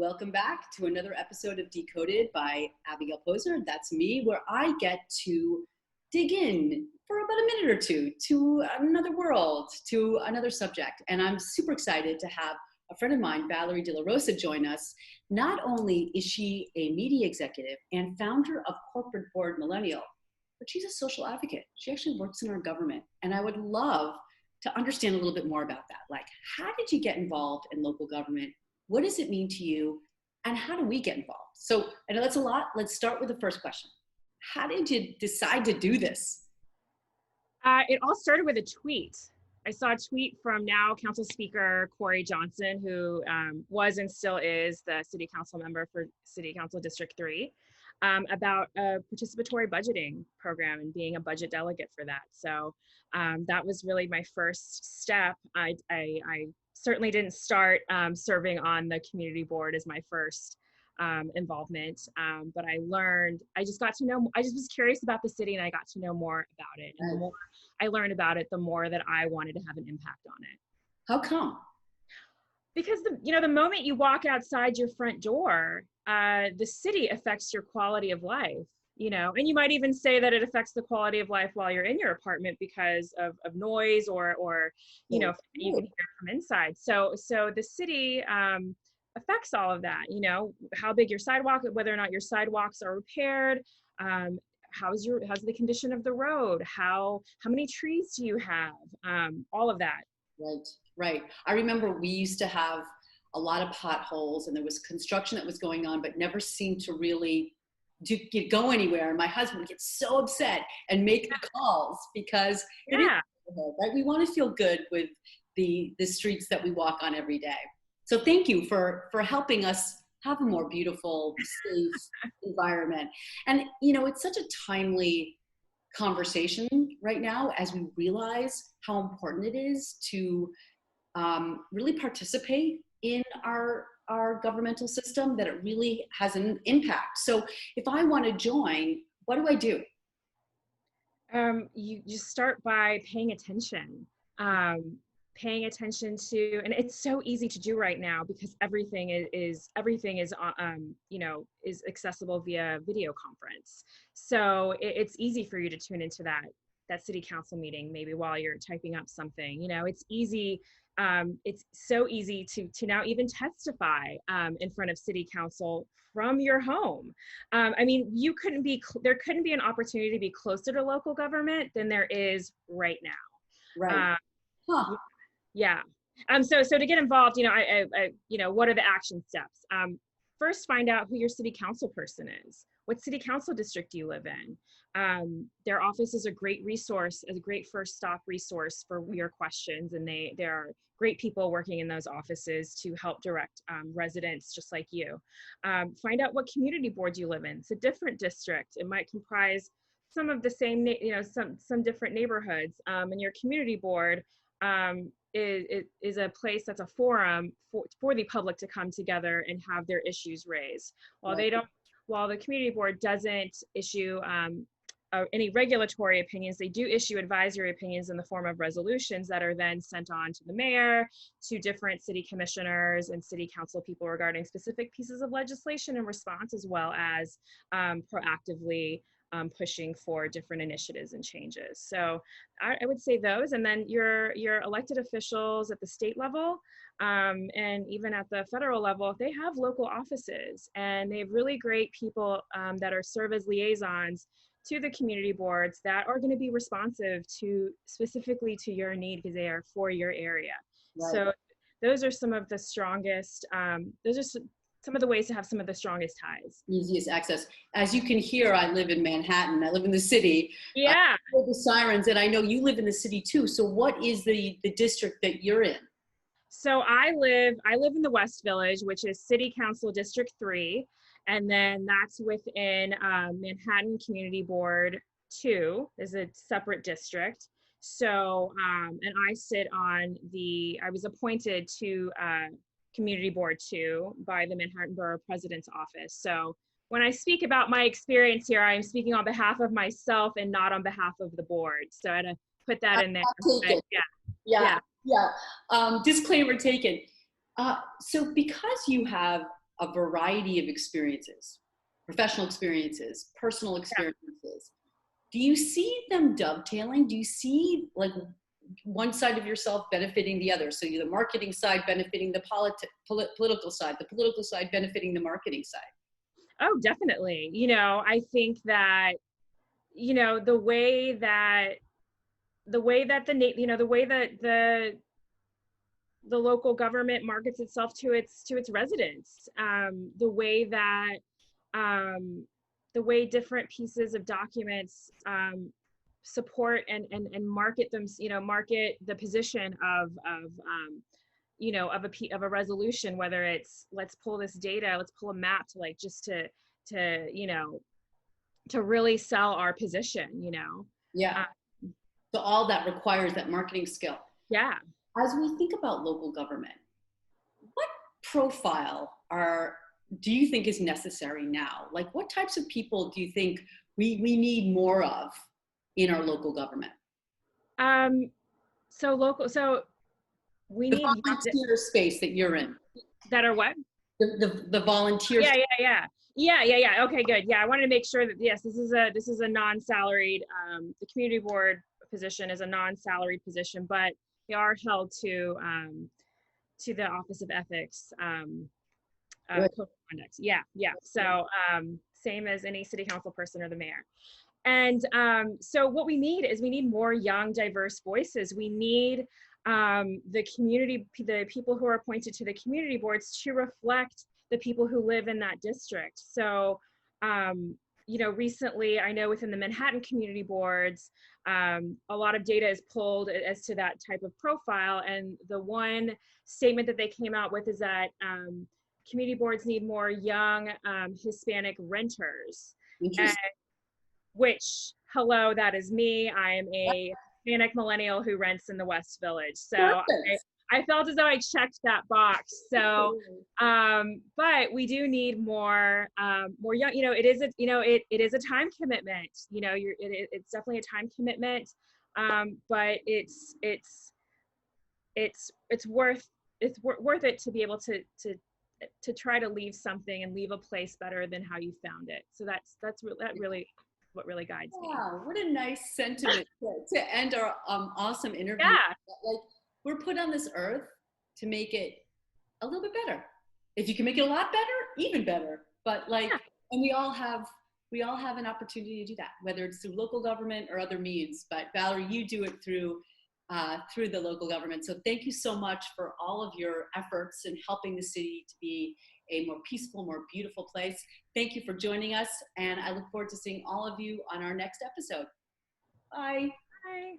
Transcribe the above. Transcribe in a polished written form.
Welcome back to another episode of Decoded by Abigail Poser. That's me, where I get to dig in for about a minute or two to another world, to another subject. And I'm super excited to have a friend of mine, Valerie De La Rosa, join us. Not only is she a media executive and founder of Corporate Board Millennial, but she's a social advocate. She actually works in our government. And I would love to understand a little bit more about that. Like, how did you get involved in local government? What does it mean to you? And how do we get involved? So I know that's a lot. Let's start with the first question. How did you decide to do this? It all started with a tweet. I saw a tweet from now Council Speaker Corey Johnson, who was and still is the City Council member for City Council District 3, about a participatory budgeting program and being a budget delegate for that. So that was really my first step. I certainly didn't start serving on the community board as my first involvement, but I just was curious about the city and I got to know more about it. And the more I learned about it, the more that I wanted to have an impact on it. How come? Because the moment you walk outside your front door, the city affects your quality of life. And you might even say that it affects the quality of life while you're in your apartment because of noise or you can hear from inside. So the city affects all of that. How big your sidewalk, whether or not your sidewalks are repaired, how's the condition of the road, how many trees do you have, all of that. Right. I remember we used to have a lot of potholes and there was construction that was going on, but never seemed to really go anywhere. And my husband would get so upset and make the calls because right? We want to feel good with the streets that we walk on every day. So thank you for helping us have a more beautiful, safe environment. And, it's such a timely conversation right now as we realize how important it is to really participate in our governmental system, that it really has an impact. So if I want to join, what do I do? You just start by paying attention. Paying attention to, and it's so easy to do right now because everything is accessible via video conference. So it's easy for you to tune into that city council meeting, maybe while you're typing up something. It's easy. It's so easy to now even testify in front of city council from your home. There couldn't be an opportunity to be closer to local government than there is right now. Right. Yeah. So to get involved, what are the action steps? First, find out who your city council person is. What city council district do you live in? Their office is a great resource, a great first stop resource for your questions. And there are great people working in those offices to help direct residents just like you. Find out what community board you live in. It's a different district. It might comprise some of the same, some different neighborhoods. And your community board is a place that's a forum for the public to come together and have their issues raised. While the community board doesn't issue any regulatory opinions, they do issue advisory opinions in the form of resolutions that are then sent on to the mayor, to different city commissioners and city council people regarding specific pieces of legislation and response, as well as proactively pushing for different initiatives and changes. So I would say those, and then your elected officials at the state level and even at the federal level, they have local offices and they have really great people that serve as liaisons to the community boards that are going to be responsive specifically to your need because they are for your area. Right. So those are some of the strongest, some of the ways to have some of the strongest ties. Easiest access. As you can hear, I live in Manhattan. I live in the city. Yeah. I hear the sirens, and I know you live in the city too. So what is the district that you're in? So I live in the West Village, which is City Council District 3. And then that's within Manhattan Community Board 2 is a separate district. So, and I sit on I was appointed to Community Board 2 by the Manhattan Borough President's Office. So when I speak about my experience here, I am speaking on behalf of myself and not on behalf of the board. So I had to put that in there. Yeah. Disclaimer taken. So because you have a variety of experiences, professional experiences, personal experiences. Do you see them dovetailing? Do you see like one side of yourself benefiting the other? So you're the marketing side benefiting the political side, the political side benefiting the marketing side. Oh, definitely. You know, I think that, you know, the way that the local government markets itself to its residents, the way different pieces of documents support and market them, you know, market the position of you know, of a resolution, whether it's let's pull this data, let's pull a map to like just to you know, to really sell our position, you know. Yeah. So all that requires that marketing skill. Yeah. As we think about local government, what profile do you think is necessary now? Like what types of people do you think we need more of in our local government? So we The need volunteer space that you're in. that are what? The volunteer. Yeah. Okay, good. Yeah, I wanted to make sure that yes, this is a non-salaried. The community board position is a non-salaried position, but they are held to the Office of Ethics Code of Conduct. Yeah. So same as any city council person or the mayor. And so what we need is we need more young, diverse voices. We need the people who are appointed to the community boards to reflect the people who live in that district. So, you know, recently, I know within the Manhattan community boards, a lot of data is pulled as to that type of profile. And the one statement that they came out with is that community boards need more young Hispanic renters. And, which, hello, that is me. I am a Hispanic millennial who rents in the West Village. So I felt as though I checked that box. So, but we do need more young. You know, it is a time commitment. You know, it's definitely a time commitment. But it's worth it to be able to try to leave something and leave a place better than how you found it. So that really what really guides me. Wow, what a nice sentiment to end our awesome interview. Yeah. Like we're put on this earth to make it a little bit better. If you can make it a lot better, even better. But like, and we all have an opportunity to do that, whether it's through local government or other means. But Valerie, you do it through the local government. So thank you so much for all of your efforts in helping the city to be a more peaceful, more beautiful place. Thank you for joining us, and I look forward to seeing all of you on our next episode. Bye. Bye.